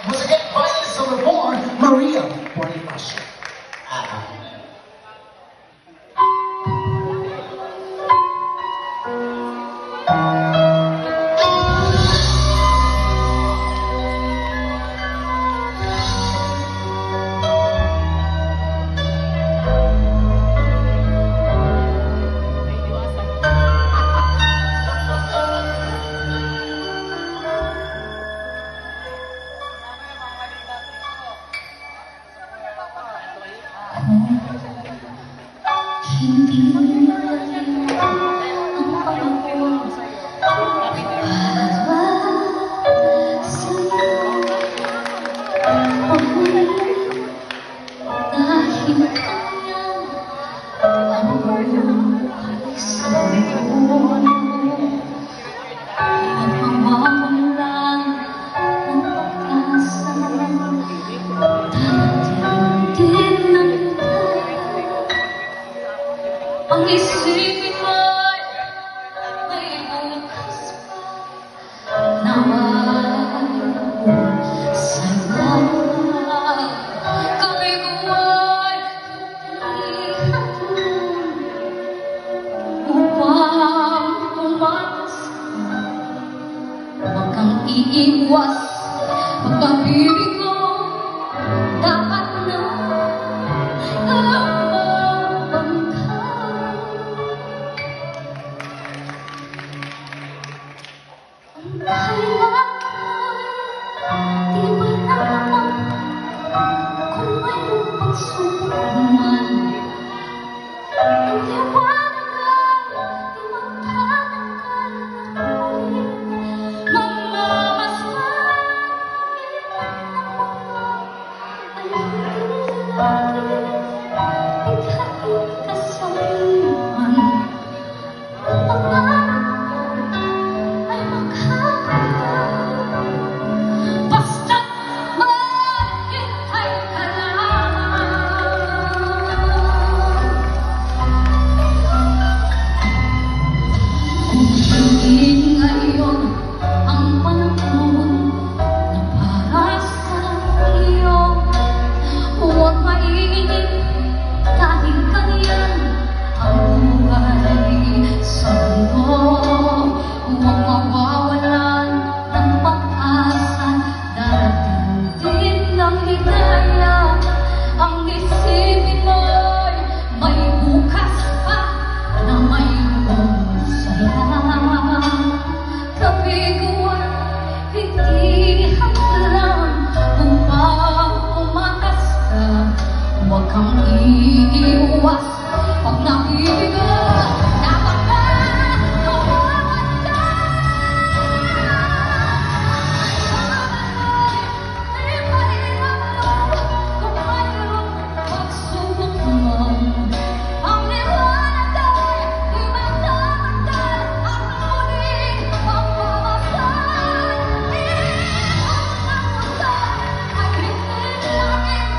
Once again, violence number 4, Maria Bonifacio. Hindi ang pangako para sa'yo. Ako'y dahil kanya ang buhay sa'yo. Nagmamawalan ng pag-asa, darating din ng ang isipin mo'y may bukas pa na mayroon sa'yo. Kami ko'y ihatid upang tumakas ka. Huwag kang iiwas, pag-ibig ko dapat na huwag kang iiwas pag nakibig ko. Dapat ka kumawanda. Di mahirap to kung mayroong pagsubok man. Ang liwanag ay di magdamagdal at muling magpapasal. Ang napunta ay hindi langit.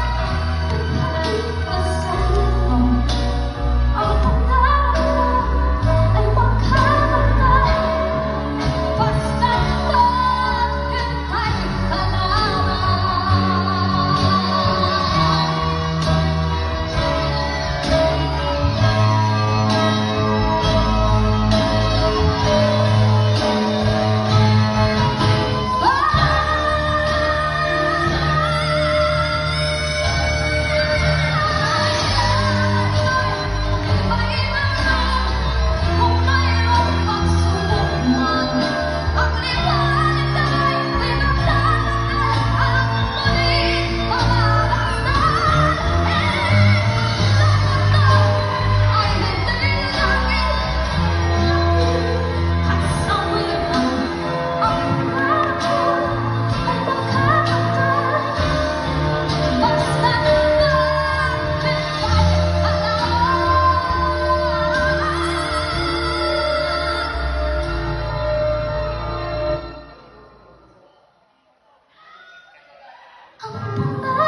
Ang